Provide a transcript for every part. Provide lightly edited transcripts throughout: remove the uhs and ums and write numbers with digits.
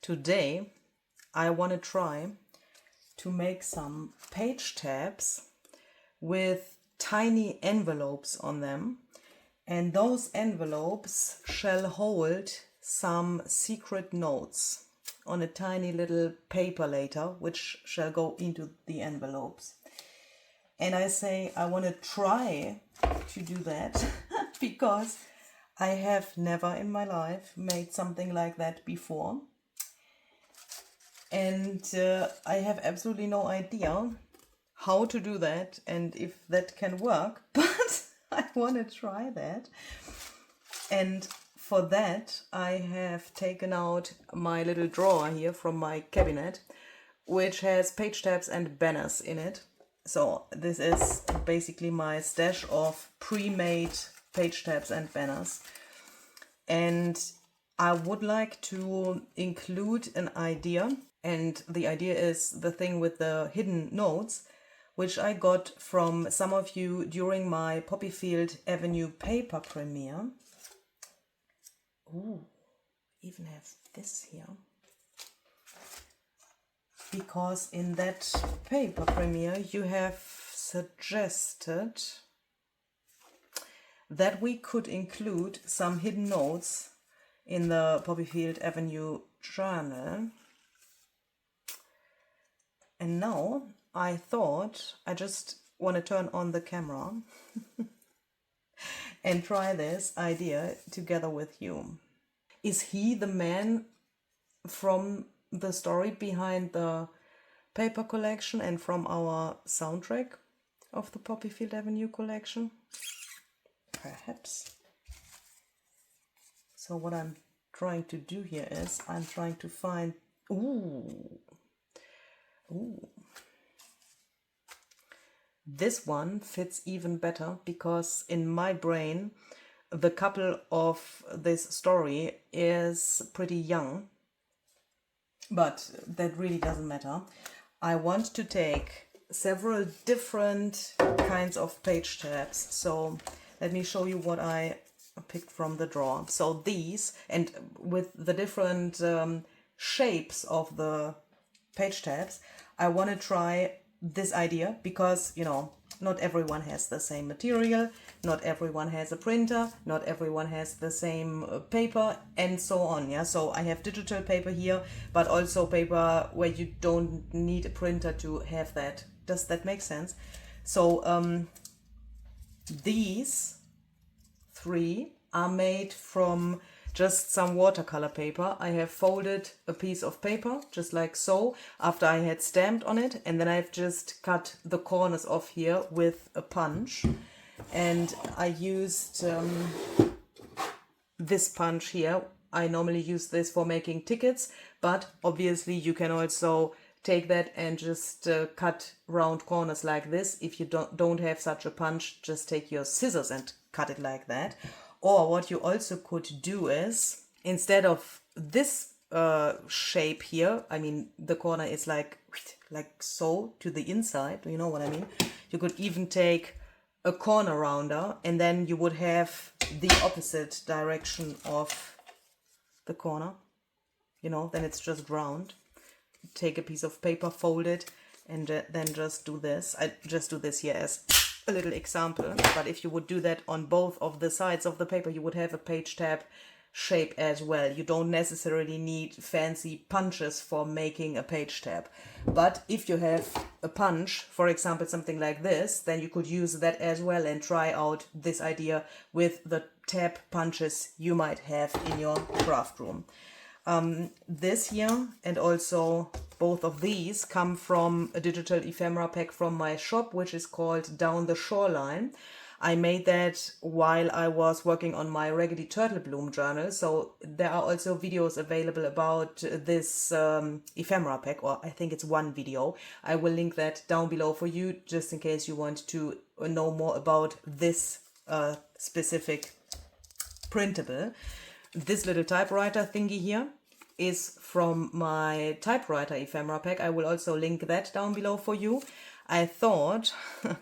Today I want to try to make some page tabs with tiny envelopes on them, and those envelopes shall hold some secret notes on a tiny little paper later, which shall go into the envelopes. And I say I want to try to do that because I have never in my life made something like that before. And I have absolutely no idea how to do that and if that can work, but I want to try that. And for that, I have taken out my little drawer here from my cabinet, which has page tabs and banners in it. So this is basically my stash of pre-made page tabs and banners. And I would like to include an idea, and the idea is the thing with the hidden notes, which I got from some of you during my Poppyfield Avenue paper premiere. Ooh, even have this here. Because in that paper premiere you have suggested that we could include some hidden notes in the Poppyfield Avenue journal. And now I thought I just want to turn on the camera and try this idea together with you. Is he the man from the story behind the paper collection and from our soundtrack of the Poppyfield Avenue collection? Perhaps. So what I'm trying to do here is I'm trying to find... Ooh. This one fits even better because in my brain the couple of this story is pretty young, but that really doesn't matter. I want to take several different kinds of page tabs, so let me show you what I picked from the drawer. So these, and with the different shapes of the page tabs, I want to try this idea because, you know, not everyone has the same material, not everyone has a printer, not everyone has the same paper, and so on. Yeah, so I have digital paper here, but also paper where you don't need a printer to have that. Does that make sense? So these three are made from just some watercolor paper. I have folded a piece of paper just like so after I had stamped on it, and then I've just cut the corners off here with a punch, and I used this punch here. I normally use this for making tickets, but obviously you can also take that and just cut round corners like this. If you don't have such a punch, just take your scissors and cut it like that. Or what you also could do is, instead of this shape here, I mean the corner is like so to the inside, you know what I mean? You could even take a corner rounder and then you would have the opposite direction of the corner, you know, then it's just round. Take a piece of paper, fold it, and then just do this. I just do this here as a little example, but if you would do that on both of the sides of the paper, you would have a page tab shape as well. You don't necessarily need fancy punches for making a page tab, but if you have a punch, for example something like this, then you could use that as well and try out this idea with the tab punches you might have in your craft room. This here and also both of these come from a digital ephemera pack from my shop, which is called Down the Shoreline. I made that while I was working on my Raggedy Turtle Bloom journal, so there are also videos available about this ephemera pack, or I think it's one video. I will link that down below for you, just in case you want to know more about this specific printable. This little typewriter thingy here is from my typewriter ephemera pack. I will also link that down below for you. I thought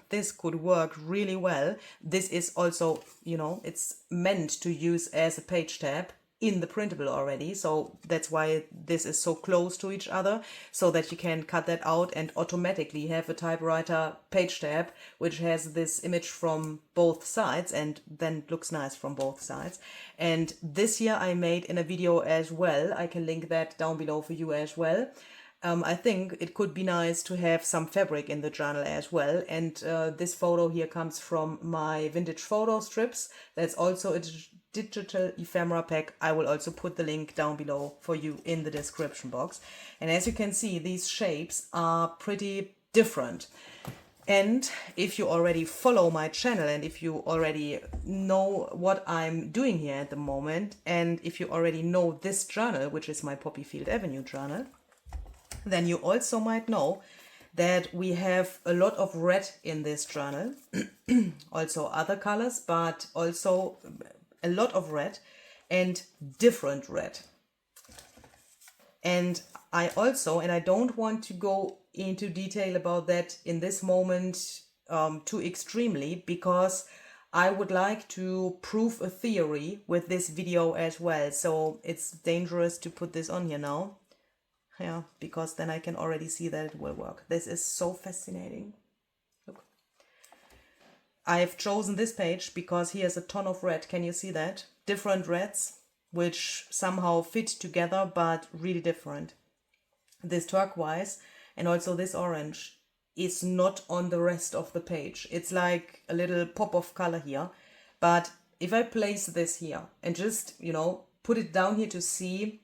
this could work really well. This is also, you know, it's meant to use as a page tab, in the printable already, so that's why this is so close to each other, so that you can cut that out and automatically have a typewriter page tab which has this image from both sides and then looks nice from both sides. And this here I made in a video as well. I can link that down below for you as well. I think it could be nice to have some fabric in the journal as well. And this photo here comes from my vintage photo strips. That's also a digital ephemera pack. I will also put the link down below for you in the description box. And as you can see, these shapes are pretty different. And if you already follow my channel and if you already know what I'm doing here at the moment, and if you already know this journal, which is my Poppyfield Avenue journal, then you also might know that we have a lot of red in this journal, also other colors, but also a lot of red and different red. And I also, and I don't want to go into detail about that in this moment too extremely, because I would like to prove a theory with this video as well. So it's dangerous to put this on here now. Yeah, because then I can already see that it will work. This is so fascinating. Look. I've chosen this page because here's a ton of red. Can you see that? Different reds, which somehow fit together, but really different. This turquoise and also this orange is not on the rest of the page. It's like a little pop of color here. But if I place this here and just, you know, put it down here to see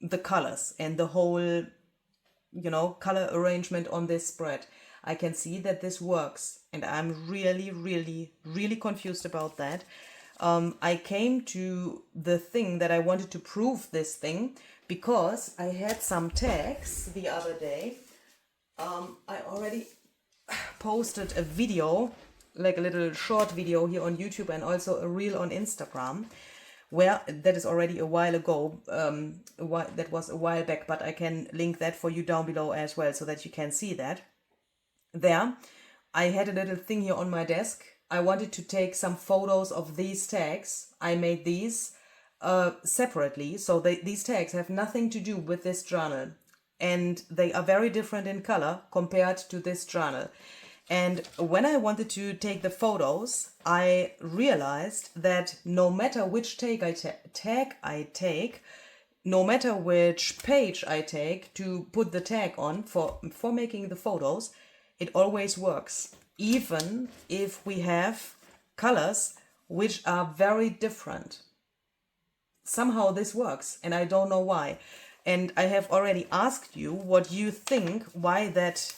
the colors and the whole, you know, color arrangement on this spread, I can see that this works. And I'm really confused about that. I came to the thing that I wanted to prove this thing because I had some tags the other day. I already posted a video, like a little short video here on YouTube and also a reel on Instagram, where that is already a while ago, that was a while back, but I can link that for you down below as well so that you can see that. There, I had a little thing here on my desk. I wanted to take some photos of these tags. I made these separately, so these tags have nothing to do with this journal. And they are very different in color compared to this journal. And when I wanted to take the photos, I realized that no matter which tag I take, no matter which page I take to put the tag on for making the photos, it always works. Even if we have colors which are very different. Somehow this works, and I don't know why. And I have already asked you what you think, why that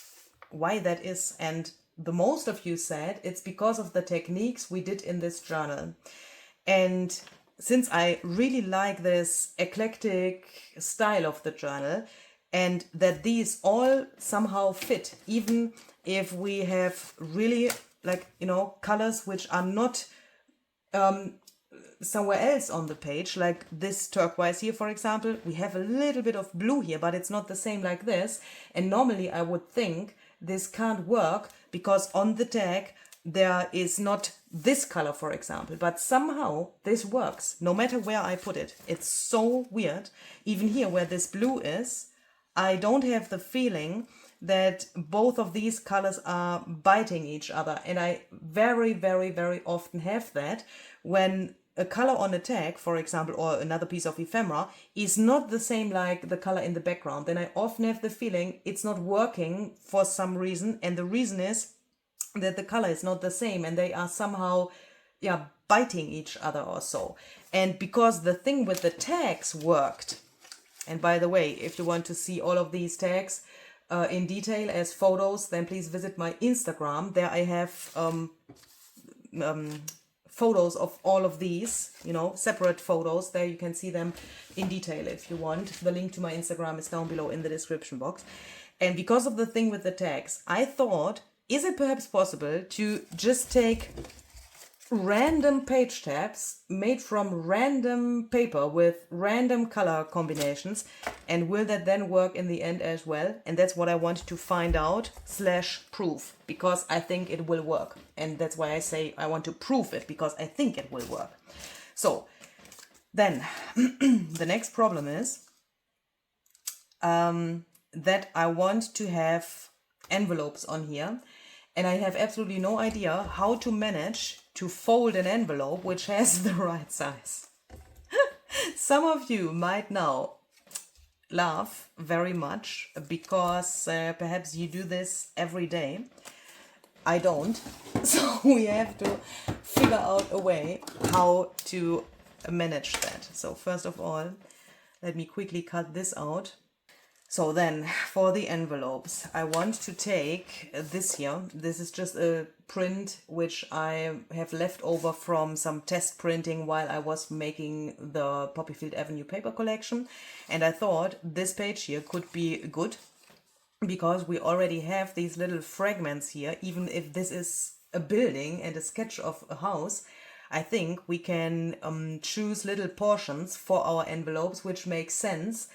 is, and the most of you said it's because of the techniques we did in this journal. And since I really like this eclectic style of the journal, and that these all somehow fit, even if we have really, like, you know, colors which are not somewhere else on the page, like this turquoise here, for example. We have a little bit of blue here, but it's not the same like this. And normally I would think this can't work because on the tag there is not this color, for example, but somehow this works no matter where I put it. It's so weird. Even here where this blue is, I don't have the feeling that both of these colors are biting each other. And I very often have that when a color on a tag, for example, or another piece of ephemera is not the same like the color in the background. Then I often have the feeling it's not working for some reason. And the reason is that the color is not the same and they are somehow, yeah, biting each other or so. And because the thing with the tags worked, and by the way, if you want to see all of these tags in detail as photos, then please visit my Instagram. There I have photos of all of these, you know, separate photos. There you can see them in detail if you want. The link to my Instagram is down below in the description box. And because of the thing with the tags, I thought, is it perhaps possible to just take random page tabs made from random paper with random color combinations, and will that then work in the end as well? And that's what I wanted to find out / prove, because I think it will work. And that's why I say I want to prove it, because I think it will work. So Then the next problem is that I want to have envelopes on here, and I have absolutely no idea how to manage to fold an envelope which has the right size. Some of you might now laugh very much because perhaps you do this every day. I don't. So we have to figure out a way how to manage that. So first of all, let me quickly cut this out. So then for the envelopes, I want to take this here. This is just a print which I have left over from some test printing while I was making the Poppyfield Avenue paper collection. And I thought this page here could be good because we already have these little fragments here. Even if this is a building and a sketch of a house, I think we can choose little portions for our envelopes which make sense,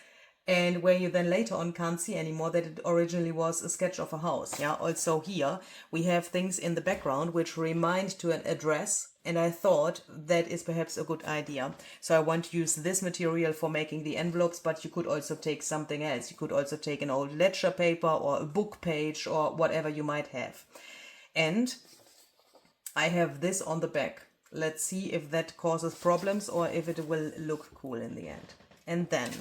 and where you then later on can't see anymore that it originally was a sketch of a house. Yeah. Also here we have things in the background which remind to an address, and I thought that is perhaps a good idea. So I want to use this material for making the envelopes, but you could also take something else. You could also take an old ledger paper or a book page or whatever you might have. And I have this on the back. Let's see if that causes problems or if it will look cool in the end. And then,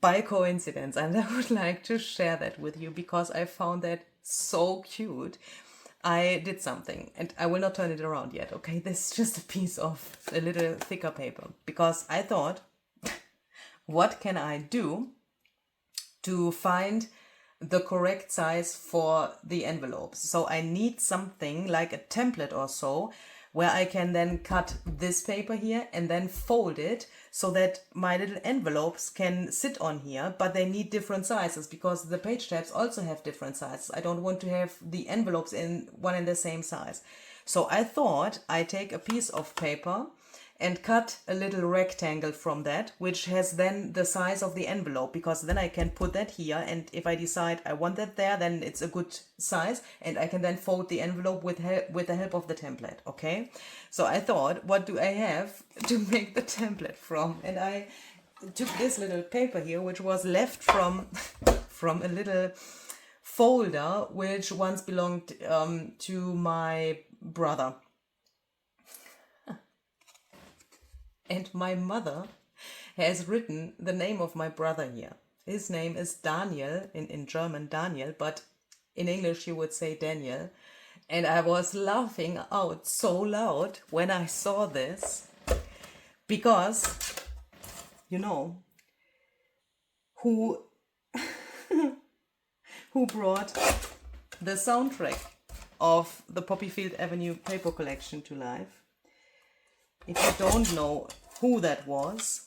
by coincidence, and I would like to share that with you because I found that so cute, I did something, and I will not turn it around yet, okay? This is just a piece of a little thicker paper, because I thought, what can I do to find the correct size for the envelopes? So I need something like a template or so, where I can then cut this paper here and then fold it so that my little envelopes can sit on here, but they need different sizes because the page tabs also have different sizes. I don't want to have the envelopes in one and the same size. So I thought I take a piece of paper and cut a little rectangle from that, which has then the size of the envelope, because then I can put that here, and if I decide I want that there, then it's a good size, and I can then fold the envelope with the help of the template, okay? So I thought, what do I have to make the template from? And I took this little paper here, which was left from a little folder which once belonged to my brother. And my mother has written the name of my brother here. His name is Daniel, in German Daniel, but in English you would say Daniel. And I was laughing out so loud when I saw this, because, you know, who brought the soundtrack of the Poppyfield Avenue paper collection to life. If you don't know who that was,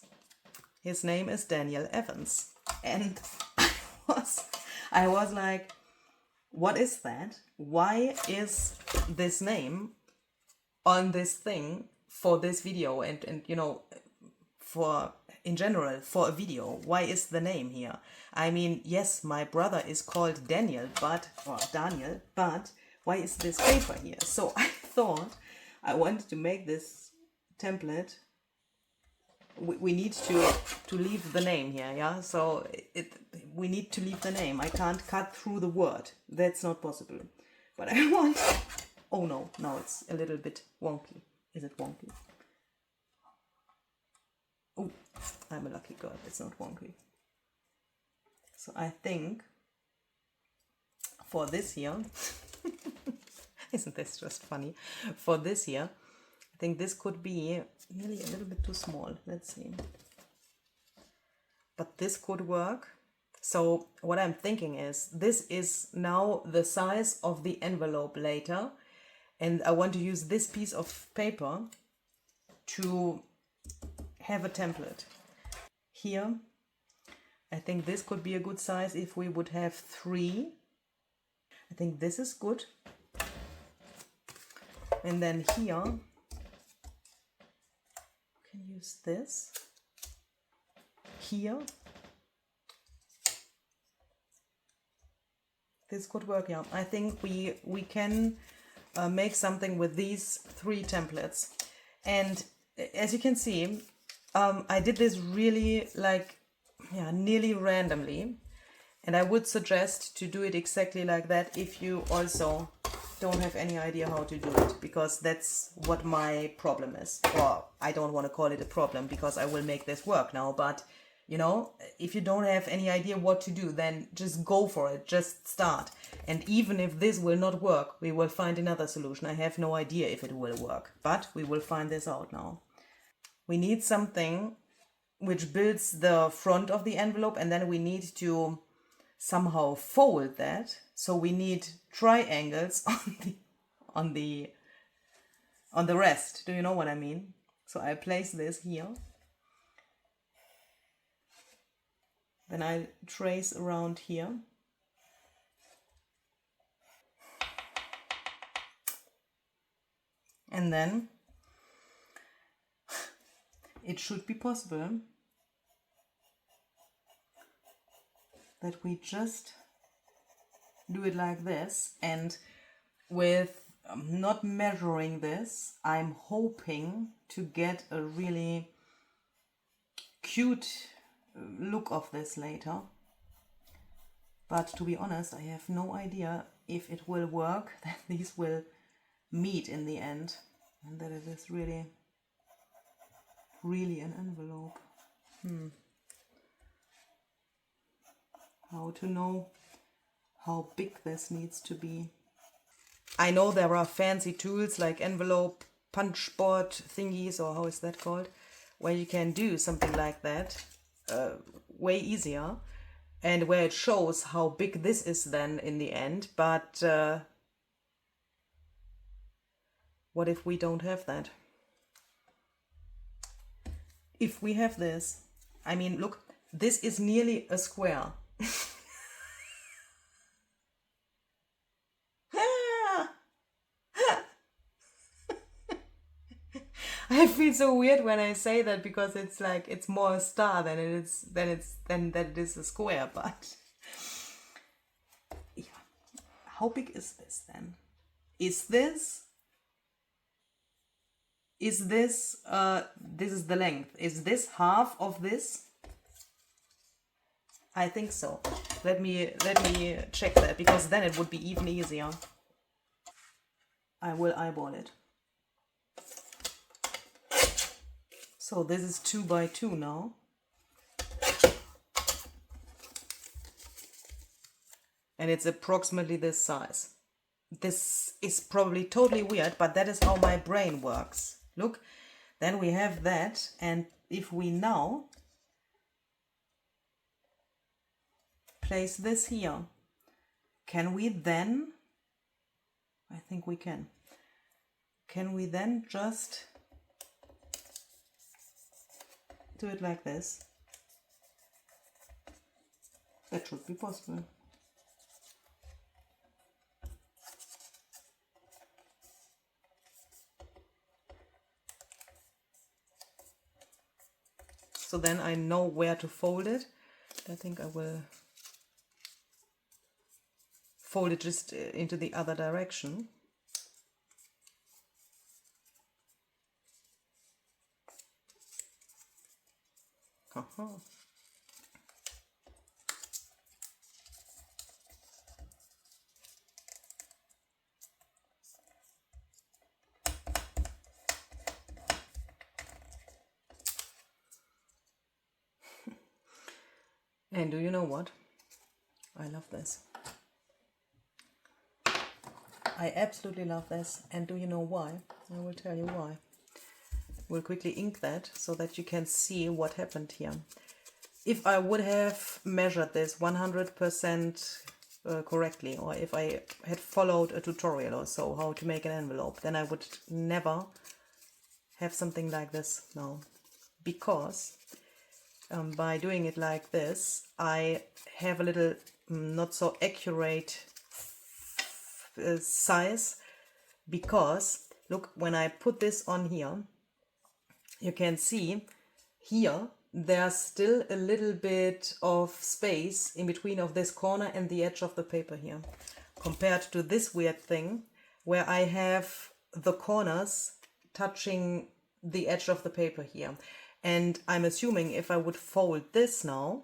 his name is Daniel Evans. And I was like, what is that? Why is this name on this thing for this video and you know, for in general for a video? Why is the name here? I mean, yes, my brother is called Daniel, or Daniel, but why is this paper here? So I thought I wanted to make this template. We need to leave the name here, yeah? So we need to leave the name. I can't cut through the word. That's not possible. But I want... Oh no, now it's a little bit wonky. Is it wonky? Oh, I'm a lucky girl. It's not wonky. So I think for this here... Isn't this just funny? For this here, I think this could be nearly a little bit too small. Let's see. But this could work. So what I'm thinking is, this is now the size of the envelope later. And I want to use this piece of paper to have a template. Here, I think this could be a good size if we would have 3. I think this is good. And then here, use this here. This could work, yeah. I think we can make something with these 3 templates. And as you can see, I did this really like, yeah, nearly randomly. And I would suggest to do it exactly like that if you also don't have any idea how to do it, because that's what my problem is. Or I don't want to call it a problem because I will make this work now, but you know, if you don't have any idea what to do, then just go for it, just start. And even if this will not work, we will find another solution. I have no idea if it will work, but we will find this out now. We need something which builds the front of the envelope, and then we need to somehow fold that. So we need triangles on the on the rest. Do you know what I mean? So I place this here. Then I trace around here. And then it should be possible that we just do it like this, and with not measuring this, I'm hoping to get a really cute look of this later. But to be honest, I have no idea if it will work, that these will meet in the end, and that it is really an envelope. How to know how big this needs to be. I know there are fancy tools like envelope punch board thingies, or how is that called, where you can do something like that way easier, and where it shows how big this is then in the end. But what if we don't have that? If we have this, I mean, look, this is nearly a square. I feel so weird when I say that, because it's like it's more a star than that it is a square. But yeah. How big is this then? Is this this is the length? Is this half of this? I think so. Let me check that, because then it would be even easier. I will eyeball it. So this is 2 by 2 now. And it's approximately this size. This is probably totally weird, but that is how my brain works. Look, then we have that, and if we now place this here, can we then, I think we can we then just do it like this? That should be possible. So then I know where to fold it. I think I will fold it just into the other direction. And do you know what? I love this. I absolutely love this. And do you know why? I will tell you why. We'll quickly ink that so that you can see what happened here. If I would have measured this 100% correctly, or if I had followed a tutorial or so how to make an envelope, then I would never have something like this now. Because by doing it like this, I have a little not so accurate size, because look, when I put this on here, you can see here there's still a little bit of space in between of this corner and the edge of the paper here, compared to this weird thing where I have the corners touching the edge of the paper here. And I'm assuming if I would fold this now,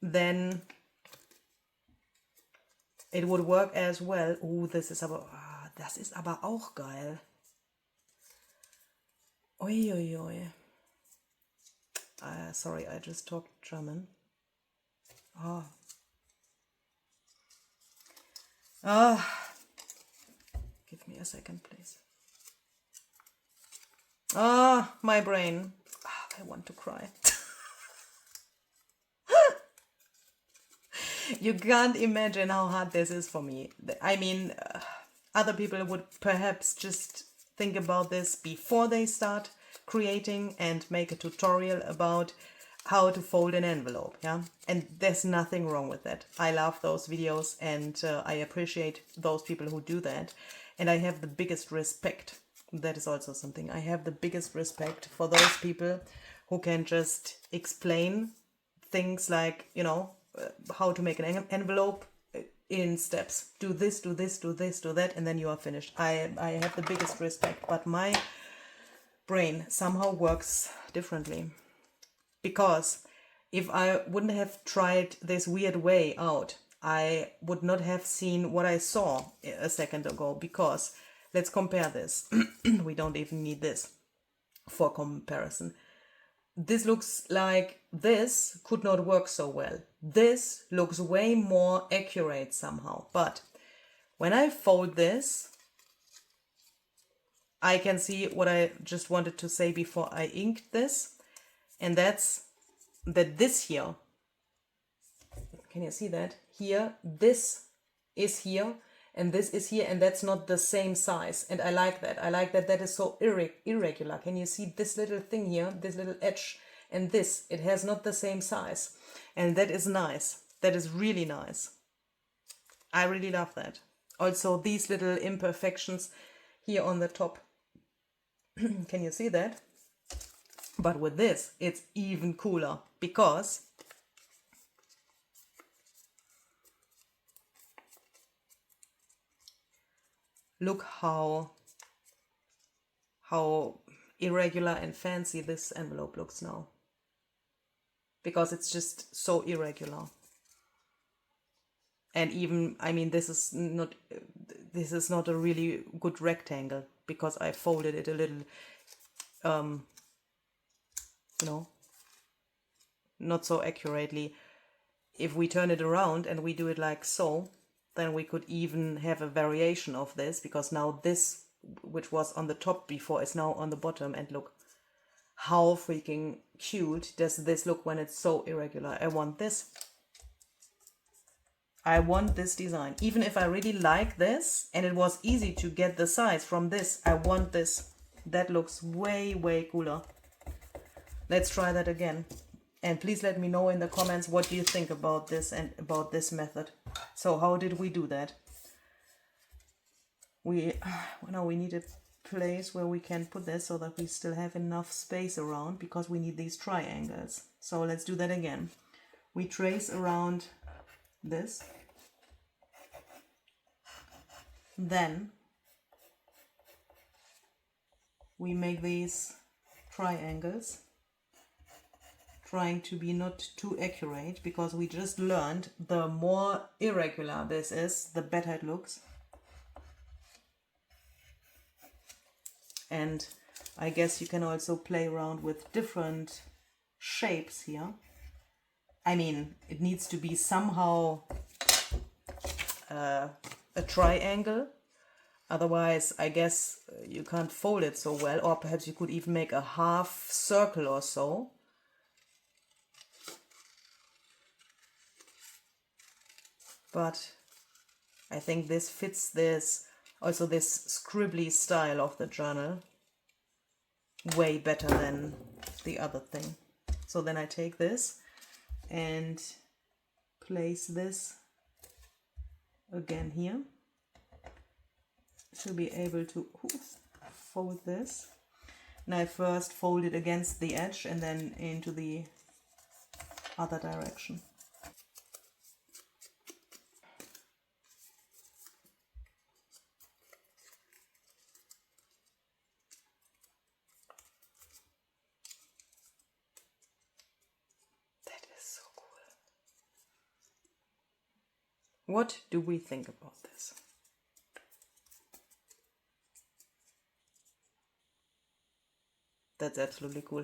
then it would work as well. Oh, das ist aber auch geil. Uiuiui. Sorry, I just talked German. Oh. Give me a second, please. My brain. I want to cry. You can't imagine how hard this is for me. I mean, other people would perhaps just think about this before they start creating and make a tutorial about how to fold an envelope, yeah? And there's nothing wrong with that. I love those videos, and I appreciate those people who do that. And I have the biggest respect. That is also something. I have the biggest respect for those people who can just explain things like, you know, how to make an envelope in steps. Do this, do this, do this, do that, and then you are finished. I have the biggest respect, but my brain somehow works differently. Because if I wouldn't have tried this weird way out, I would not have seen what I saw a second ago. Because let's compare this. We don't even need this for comparison. This looks like this could not work so well. This looks way more accurate somehow. But when I fold this, I can see what I just wanted to say before I inked this. And that's that this here, can you see that? Here, this is here, and this is here, and that's not the same size. And I like that. I like that that is so irregular. Can you see this little thing here, this little edge, and this? It has not the same size. And that is nice. That is really nice. I really love that. Also, these little imperfections here on the top. Can you see that? But with this, it's even cooler, because look how irregular and fancy this envelope looks now. Because it's just so irregular. And even, I mean, this is not a really good rectangle, because I folded it a little, you know, not so accurately. If we turn it around and we do it like so, then we could even have a variation of this, because now this, which was on the top before, is now on the bottom. And look how freaking cute does this look when it's so irregular. I want this. I want this design. Even if I really like this and it was easy to get the size from this, I want this. That looks way, way cooler. Let's try that again. And please let me know in the comments what you think about this and about this method. So how did we do that? We need a place where we can put this so that we still have enough space around, because we need these triangles. So let's do that again. We trace around this. Then we make these triangles, trying to be not too accurate, because we just learned the more irregular this is, the better it looks. And I guess you can also play around with different shapes here. I mean, it needs to be somehow a triangle. Otherwise, I guess you can't fold it so well. Or perhaps you could even make a half circle or so. But I think this fits this, also this scribbly style of the journal, way better than the other thing. So then I take this and place this again here to be able to fold this. And I first fold it against the edge and then into the other direction. What do we think about this? That's absolutely cool.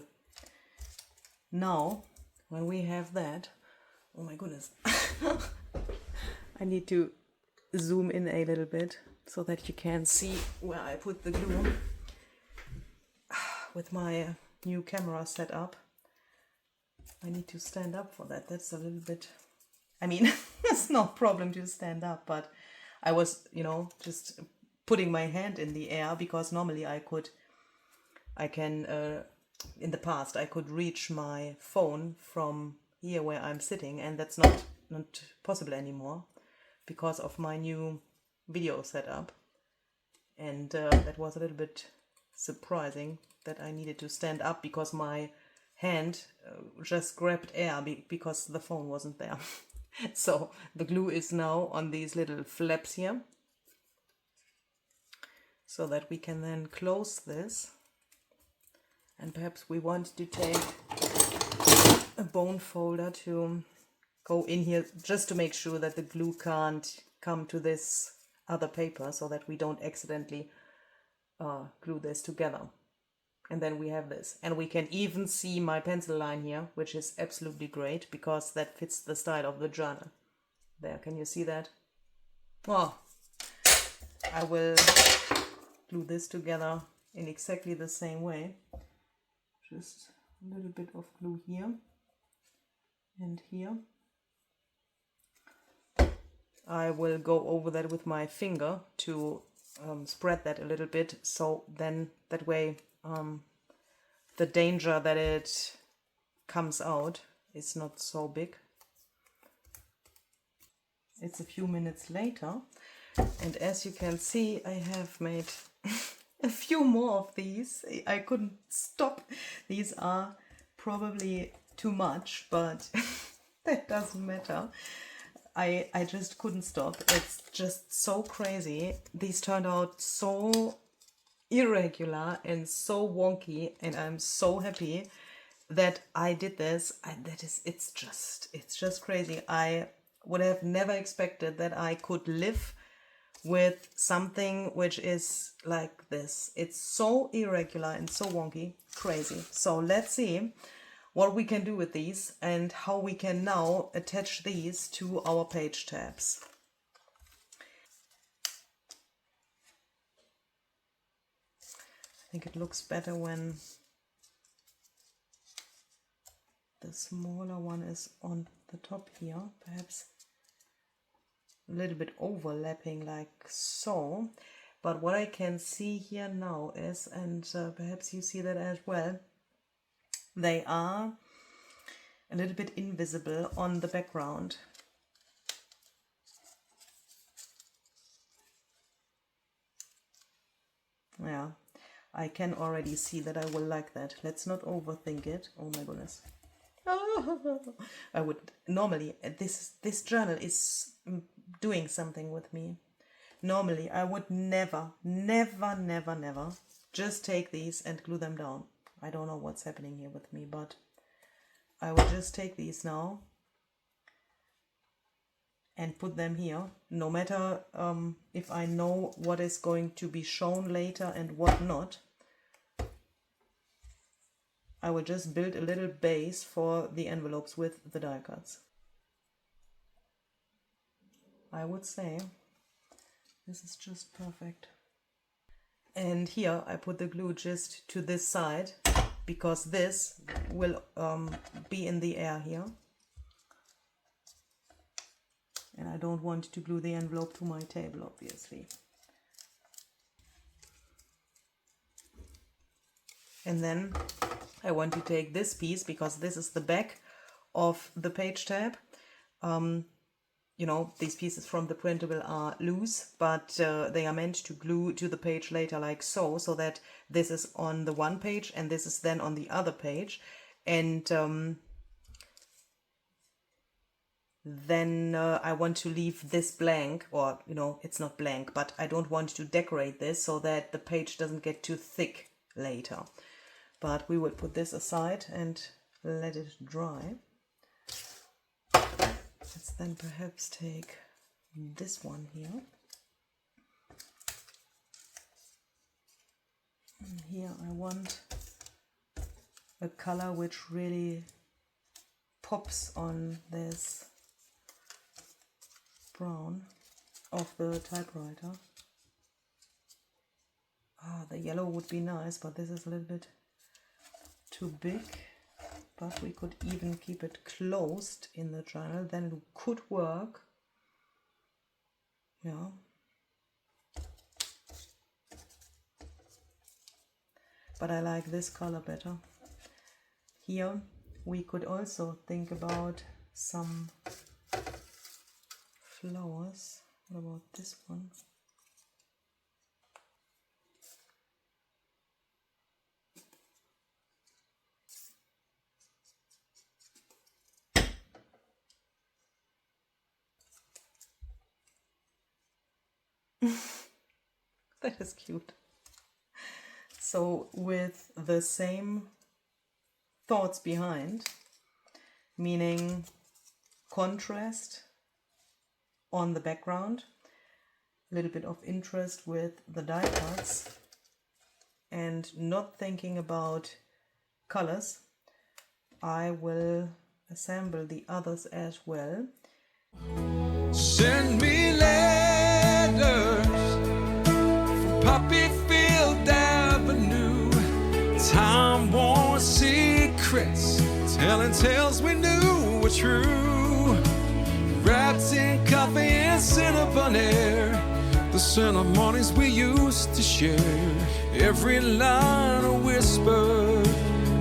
Now, when we have that, oh my goodness, I need to zoom in a little bit so that you can see where I put the glue. With my new camera set up, I need to stand up for that. That's a little bit, I mean, it's no problem to stand up, but I was, you know, just putting my hand in the air because normally in the past, I could reach my phone from here where I'm sitting, and that's not possible anymore because of my new video setup. And that was a little bit surprising that I needed to stand up because my hand just grabbed air because the phone wasn't there. So the glue is now on these little flaps here so that we can then close this. And perhaps we want to take a bone folder to go in here just to make sure that the glue can't come to this other paper so that we don't accidentally glue this together. And then we have this. And we can even see my pencil line here, which is absolutely great because that fits the style of the journal. There, can you see that? Oh, I will glue this together in exactly the same way. Just a little bit of glue here and here. I will go over that with my finger to spread that a little bit, so then that way the danger that it comes out is not so big. It's a few minutes later, and as you can see, I have made a few more of these. I couldn't stop. These are probably too much, but that doesn't matter. I just couldn't stop. It's just so crazy. These turned out so irregular and so wonky, and I'm so happy that I did this. It's just crazy. I would have never expected that I could live with something which is like this. It's so irregular and so wonky, crazy. So let's see what we can do with these and how we can now attach these to our page tabs. I think it looks better when the smaller one is on the top here, perhaps a little bit overlapping like so. But what I can see here now is, and perhaps you see that as well, they are a little bit invisible on the background. Yeah, I can already see that I will like that. Let's not overthink it. Oh my goodness. I would normally, this journal is doing something with me. Normally I would never just take these and glue them down. I don't know what's happening here with me, but I will just take these now and put them here, no matter if I know what is going to be shown later and what not. I will just build a little base for the envelopes with the die cuts. I would say this is just perfect. And here I put the glue just to this side because this will be in the air here. And I don't want to glue the envelope to my table, obviously. And then I want to take this piece because this is the back of the page tab. You know, these pieces from the printable are loose, but they are meant to glue to the page later like so, so that this is on the one page and this is then on the other page. And then I want to leave this blank, or, you know, it's not blank, but I don't want to decorate this so that the page doesn't get too thick later. But we will put this aside and let it dry. Let's then perhaps take this one here. And here I want a color which really pops on this brown of the typewriter. Ah, the yellow would be nice, but this is a little bit too big. But we could even keep it closed in the journal, then it could work. Yeah. But I like this color better. Here we could also think about some flowers. What about this one? That is cute. So with the same thoughts behind, meaning contrast on the background, a little bit of interest with the die cuts, and not thinking about colors, I will assemble the others as well. Send me letters from Poppyfield Avenue, time-worn secrets, telling tales we knew were true, wrapped in coffee and cinnamon air, the ceremonies we used to share, every line a whisper,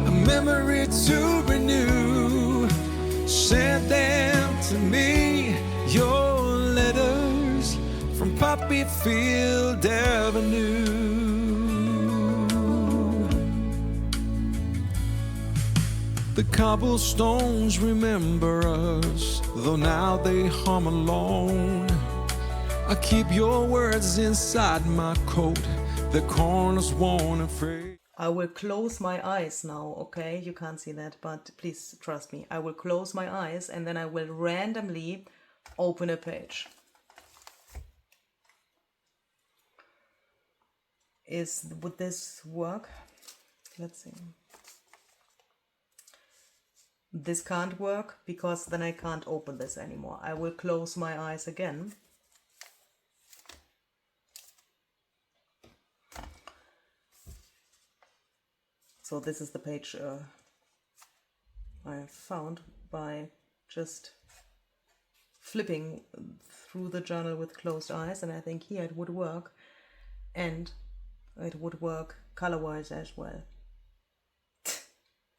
a memory to renew. Send them to me, your letters from Poppyfield Avenue. The cobblestones remember us, though now they hum alone. I keep your words inside my coat, the corners worn and frayed. I will close my eyes now, okay? You can't see that, but please trust me. I will close my eyes and then I will randomly open a page. Would this work? Let's see. This can't work because then I can't open this anymore. I will close my eyes again. So this is the page I found by just flipping through the journal with closed eyes, and I think here it would work, and it would work color-wise as well.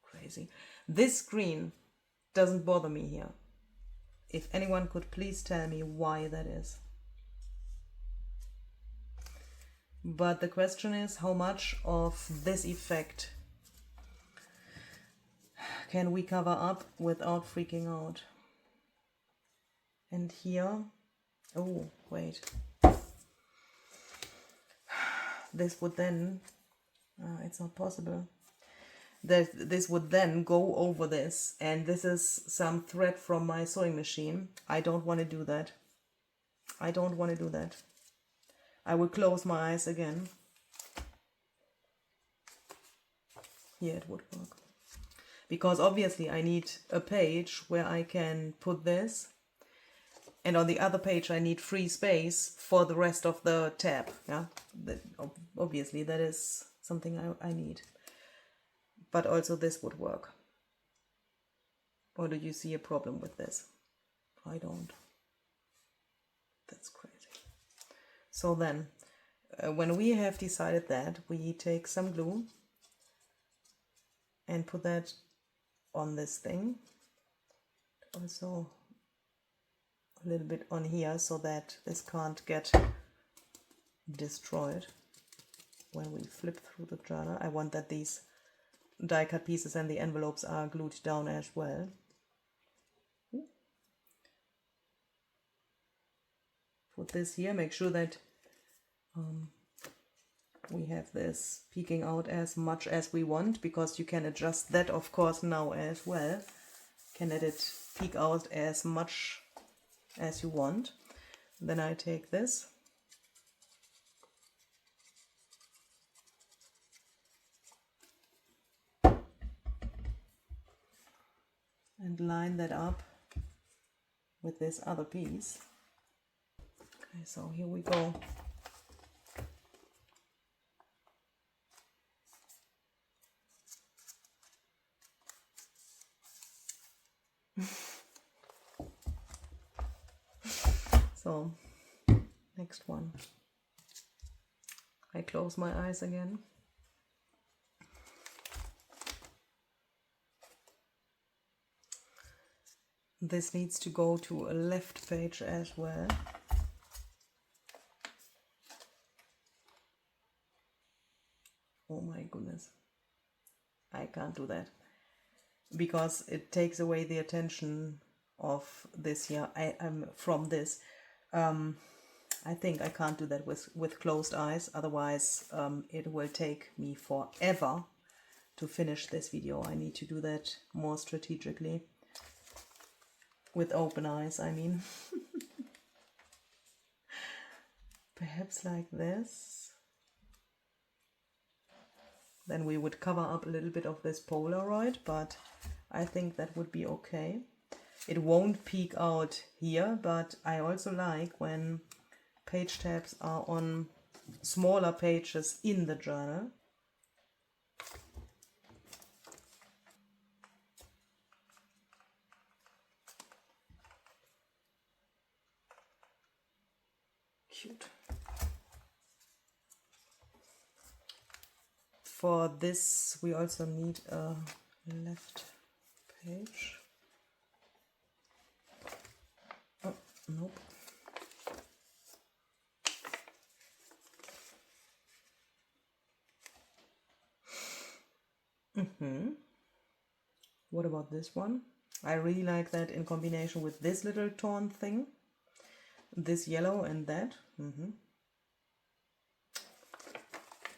Crazy. This green doesn't bother me here. If anyone could please tell me why that is. But the question is, how much of this effect can we cover up without freaking out? And here, oh wait, this would then, it's not possible. This would then go over this, and this is some thread from my sewing machine. I don't want to do that. I don't want to do that. I will close my eyes again. Here it would work. Because obviously I need a page where I can put this, and on the other page I need free space for the rest of the tab. Yeah, obviously that is something I need. But also this would work. Or do you see a problem with this? I don't. That's crazy. So then, when we have decided that, we take some glue and put that on this thing, also a little bit on here, so that this can't get destroyed when we flip through the journal. I want that these die cut pieces and the envelopes are glued down as well. Put this here, make sure that we have this peeking out as much as we want, because you can adjust that of course now as well. Can let it peek out as much as you want. Then I take this and line that up with this other piece. Okay, so here we go. So, next one. I close my eyes again. This needs to go to a left page as well. Oh my goodness. I can't do that because it takes away the attention of this here. I'm from this. I think I can't do that with closed eyes. Otherwise, it will take me forever to finish this video. I need to do that more strategically. With open eyes, I mean. Perhaps like this. Then we would cover up a little bit of this Polaroid, but I think that would be okay. It won't peek out here, but I also like when page tabs are on smaller pages in the journal. Cute. For this we also need a left page. Oh, nope. What about this one? I really like that in combination with this little torn thing. This yellow and that.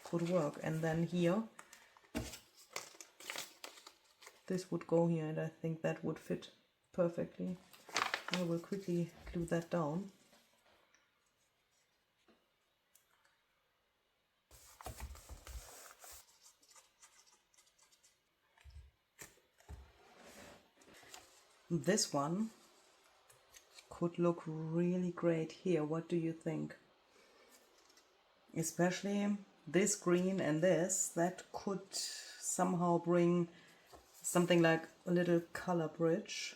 Could work. And then here, this would go here, and I think that would fit perfectly. I will quickly glue that down. This one could look really great here. What do you think? Especially this green and this, that could somehow bring something like a little color bridge.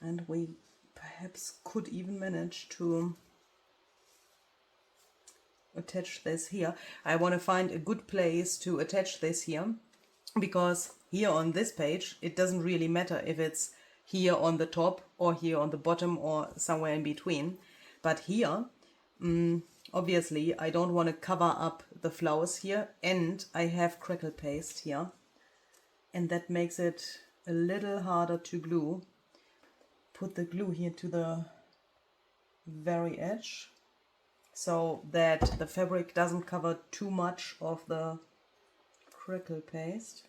And we perhaps could even manage to attach this here. I want to find a good place to attach this here, because here on this page it doesn't really matter if it's here on the top or here on the bottom or somewhere in between. But here, obviously I don't want to cover up the flowers here, and I have crackle paste here, and that makes it a little harder to glue. Put the glue here to the very edge so that the fabric doesn't cover too much of the crackle paste.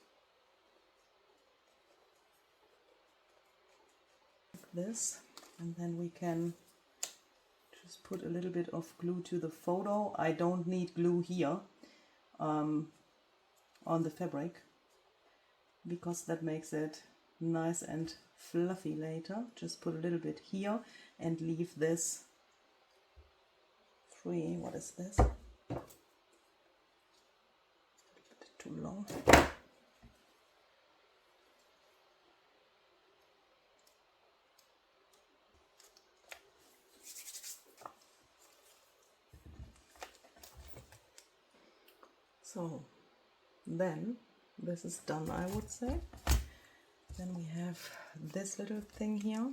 Like this, and then we can just put a little bit of glue to the photo. I don't need glue here on the fabric, because that makes it nice and fluffy later. Just put a little bit here and leave this free. What is this? A bit too long. So then this is done, I would say. Then we have this little thing here.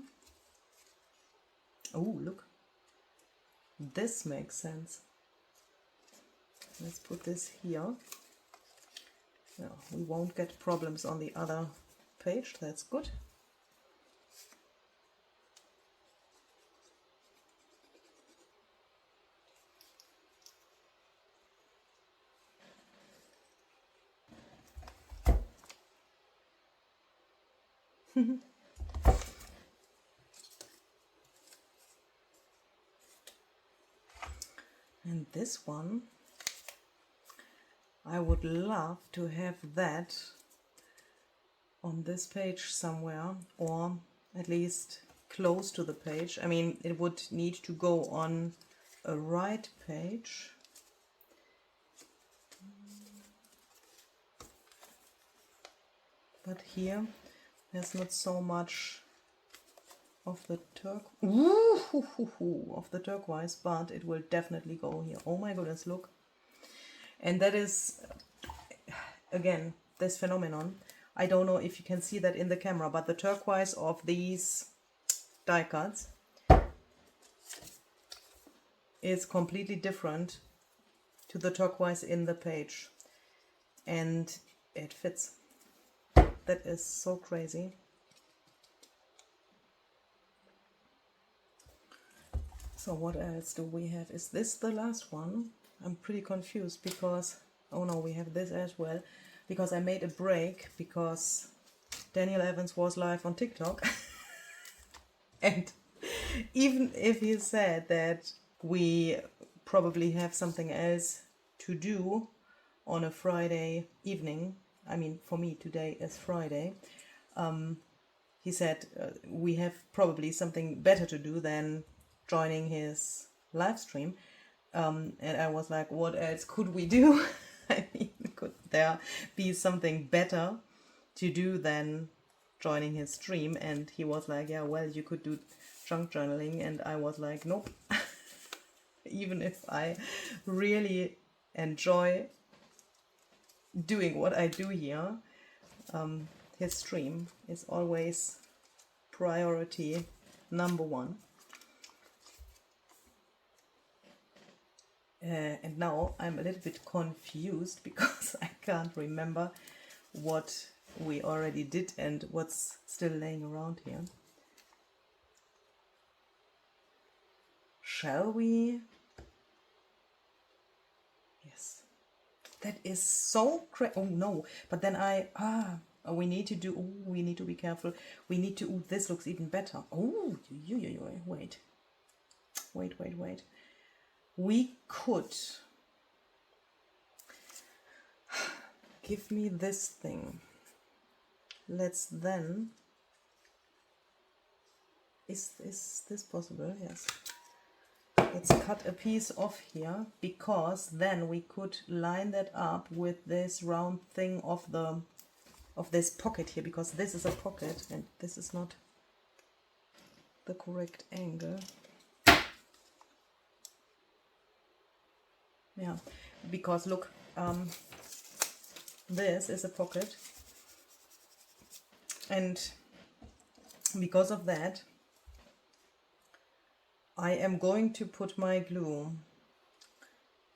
Oh, look. This makes sense. Let's put this here. Yeah, we won't get problems on the other page. That's good. And this one, I would love to have that on this page somewhere, or at least close to the page. I mean, it would need to go on a right page. But here there's not so much of the of the turquoise, but it will definitely go here. Oh my goodness, look. And that is, again, this phenomenon. I don't know if you can see that in the camera, but the turquoise of these die cuts is completely different to the turquoise in the page. And it fits. That is so crazy. So what else do we have? Is this the last one? I'm pretty confused because, oh no, we have this as well. Because I made a break because Daniel Evans was live on TikTok. And even if he said that we probably have something else to do on a Friday evening, I mean, for me today is Friday, he said we have probably something better to do than joining his live stream. And I was like, what else could we do? I mean, could there be something better to do than joining his stream? And he was like, yeah, well, you could do junk journaling. And I was like, nope. Even if I really enjoy doing what I do here, his stream is always priority number one. And now I'm a little bit confused because I can't remember what we already did and what's still laying around here. Shall we? Yes. That is so oh no, but then we need to do, we need to be careful. We need to, this looks even better. Oh, wait. We could give me this thing. Let's then, is this possible? Yes. Let's cut a piece off here, because then we could line that up with this round thing of this pocket here, because this is a pocket and this is not the correct angle. Yeah, because look, this is a pocket, and because of that I am going to put my glue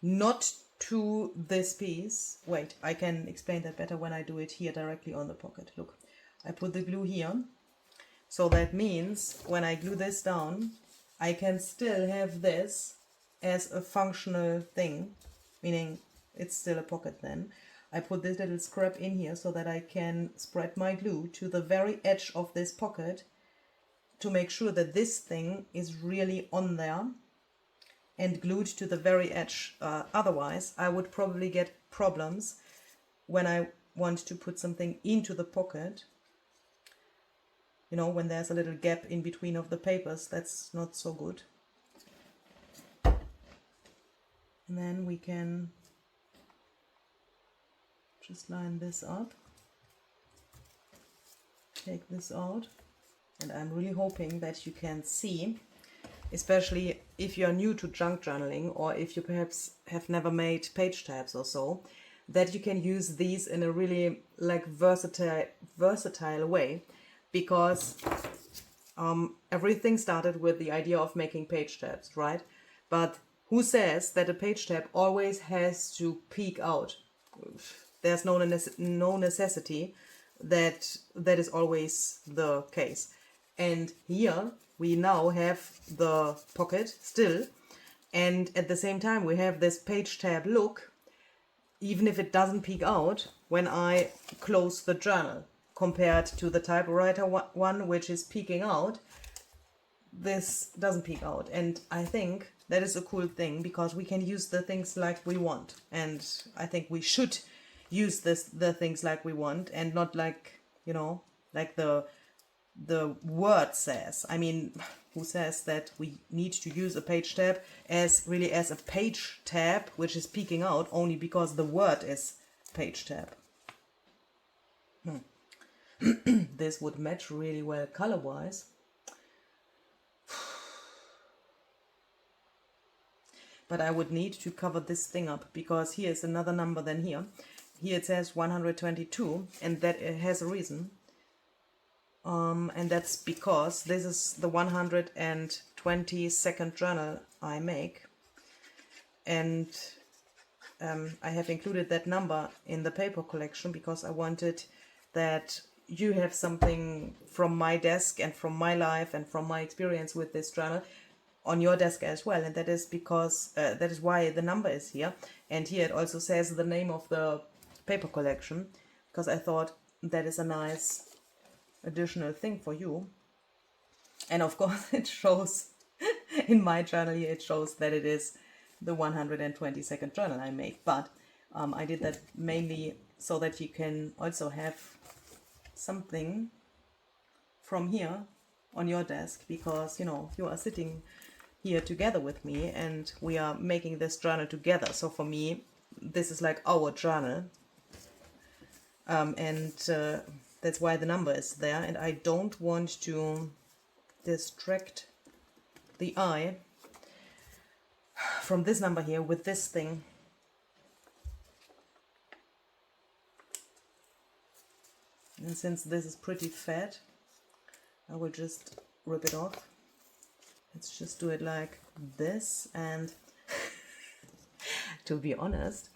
not to this piece. Wait, I can explain that better when I do it here directly on the pocket. Look, I put the glue here, so that means when I glue this down I can still have this as a functional thing, meaning it's still a pocket then. I put this little scrap in here so that I can spread my glue to the very edge of this pocket to make sure that this thing is really on there and glued to the very edge. Otherwise, I would probably get problems when I want to put something into the pocket. You know, when there's a little gap in between of the papers, that's not so good. And then we can just line this up, take this out, and I'm really hoping that you can see, especially if you're new to junk journaling or if you perhaps have never made page tabs or so, that you can use these in a really like versatile way, because everything started with the idea of making page tabs, right? But who says that a page tab always has to peek out? There's no necessity that is always the case. And here we now have the pocket still, and at the same time we have this page tab look, even if it doesn't peek out when I close the journal, compared to the typewriter one, which is peeking out. this doesn't peek out. And I think that is a cool thing, because we can use the things like we want. And I think we should use the things like we want, and not like, you know, like the word says. I mean, who says that we need to use a page tab as a page tab which is peeking out only because the word is page tab? This would match really well color wise. But I would need to cover this thing up, because here is another number than here. Here it says 122, and that it has a reason. And that's because this is the 122nd journal I make. And I have included that number in the paper collection because I wanted that you have something from my desk and from my life and from my experience with this journal on your desk as well. And that is because that is why the number is here. And here it also says the name of the paper collection, because I thought that is a nice additional thing for you. And of course it shows in my journal here, it shows that it is the 122nd journal I make. But I did that mainly so that you can also have something from here on your desk, because, you know, you are sitting here together with me and we are making this journal together. So for me, this is like our journal. That's why the number is there, and I don't want to distract the eye from this number here with this thing. And since this is pretty fat, I will just rip it off. Let's just do it like this. And to be honest,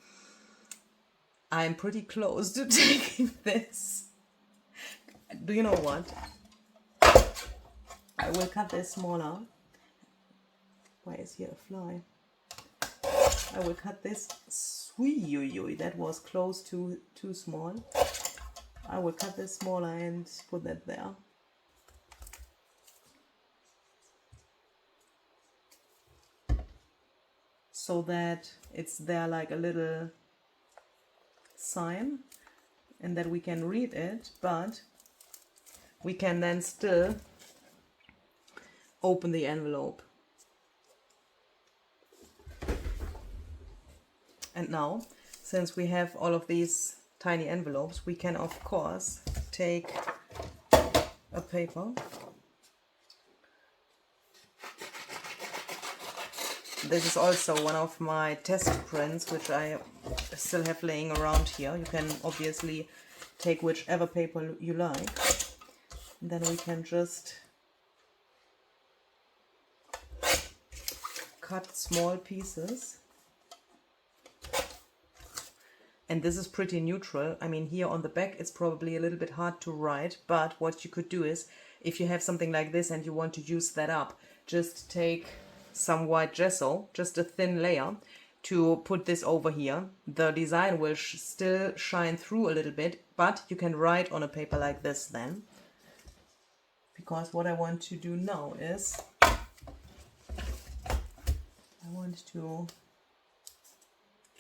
I'm pretty close to taking this. Do you know what? I will cut this smaller. Why is here a fly? I will cut this. That was close to too small. I will cut this smaller and put that there. So that it's there like a little sign, and that we can read it, but we can then still open the envelope. And now, since we have all of these tiny envelopes, we can of course take a paper. This is also one of my test prints, which I still have laying around here. You can obviously take whichever paper you like. And then we can just cut small pieces. And this is pretty neutral. I mean, here on the back it's probably a little bit hard to write, but what you could do is, if you have something like this and you want to use that up, just take some white gesso, just a thin layer, to put this over here. The design will still shine through a little bit, but you can write on a paper like this then. Because what I want to do now is, I want to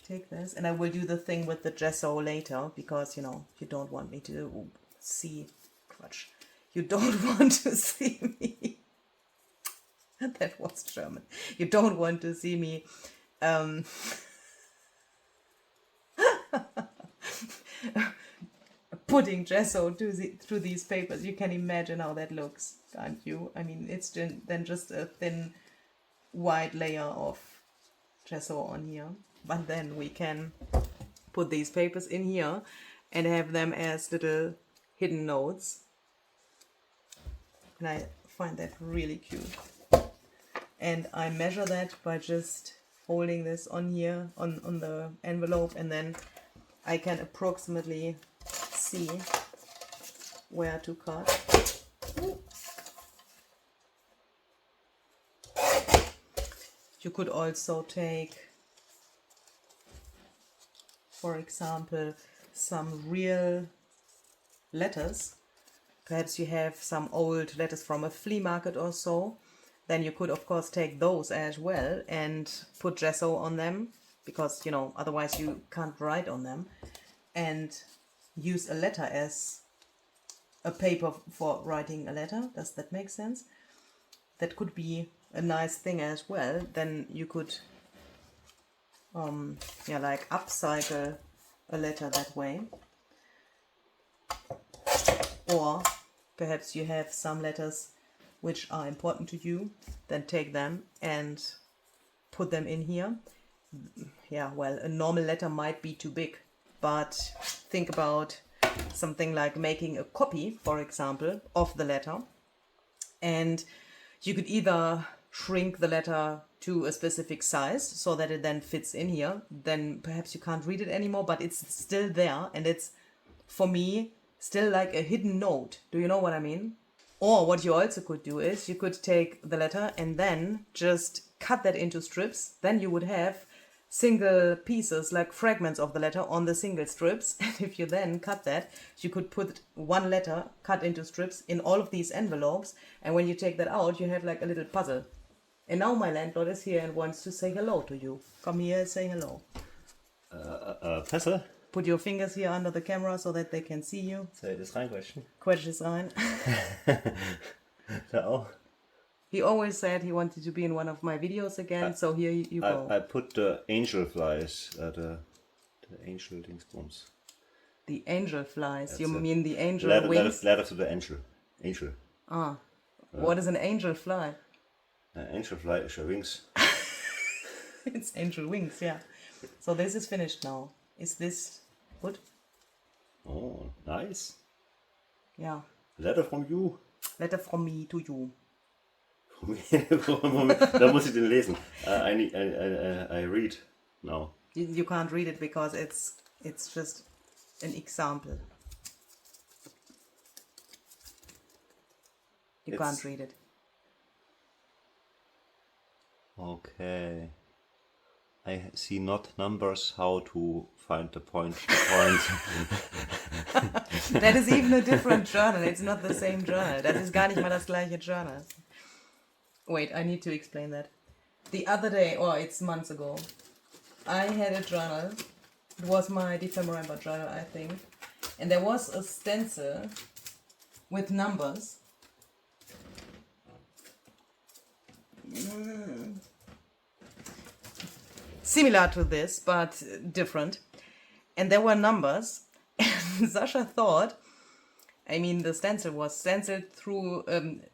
take this, and I will do the thing with the gesso later, because, you know, you don't want me to see, you don't want to see me. That was German. You don't want to see me putting gesso through these papers. You can imagine how that looks, can't you? I mean, it's then just a thin white layer of gesso on here. But then we can put these papers in here and have them as little hidden notes. And I find that really cute. And I measure that by just holding this on here, on the envelope, and then I can approximately see where to cut. You could also take, for example, some real letters. Perhaps you have some old letters from a flea market or so, then you could of course take those as well and put gesso on them, because, you know, otherwise you can't write on them, and use a letter as a paper for writing a letter. Does that make sense? That could be a nice thing as well. Then you could yeah, like upcycle a letter that way. Or perhaps you have some letters which are important to you, then take them and put them in here. Yeah, well, a normal letter might be too big, but think about something like making a copy, for example, of the letter. And you could either shrink the letter to a specific size so that it then fits in here. Then perhaps you can't read it anymore, but it's still there. And it's, for me, still like a hidden note. Do you know what I mean? Or what you also could do is you could take the letter and then just cut that into strips. Then you would have single pieces, like fragments of the letter on the single strips. And if you then cut that, you could put one letter cut into strips in all of these envelopes. And when you take that out, you have like a little puzzle. And now my landlord is here and wants to say hello to you. Come here and say hello. Puzzle? Put your fingers here under the camera so that they can see you. Soll ich das reinquetschen? Quetsch es rein. Da auch. He always said he wanted to be in one of my videos again, so here you go. I put the angel flies, the angel dingsbums. The angel flies. That's You it. mean the angel Ladder wings? to the angel. Angel. Ah. What is an angel fly? Angel fly is your wings. It's angel wings, yeah. So this is finished now. Is this good? Oh, nice. Yeah. Letter from you. Letter from me to you. Moment, da muss ich den lesen. I read now. You can't read it because it's just an example. You can't read it. Okay. I see not numbers, how to find the point. That is even a different journal. It's not the same journal. Das ist gar nicht mal das gleiche Journal. Wait, I need to explain that. The other day, or it's months ago, I had a journal. It was my EPHEMERA journal, I think. And there was a stencil with numbers. Similar to this, but different. And there were numbers. And Sasha thought, I mean, the stencil was stenciled through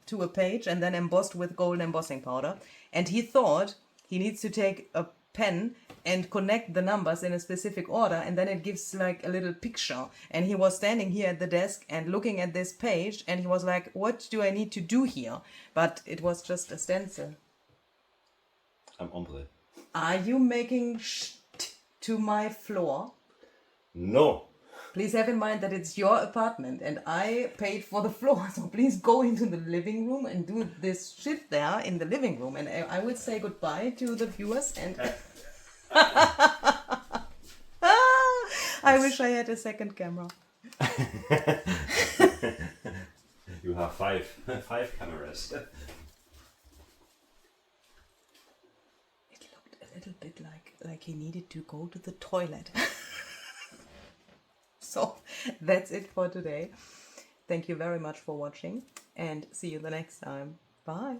to a page and then embossed with gold embossing powder. And he thought he needs to take a pen and connect the numbers in a specific order, and then it gives like a little picture. And he was standing here at the desk and looking at this page, and he was like, what do I need to do here? But it was just a stencil. I'm ombre. Are you making to my floor? No. Please have in mind that it's your apartment and I paid for the floor. So please go into the living room and do this shit there in the living room. And I will say goodbye to the viewers. And I wish I had a second camera. You have five cameras. It looked a little bit like he needed to go to the toilet. So that's it for today. Thank you very much for watching and see you the next time. Bye.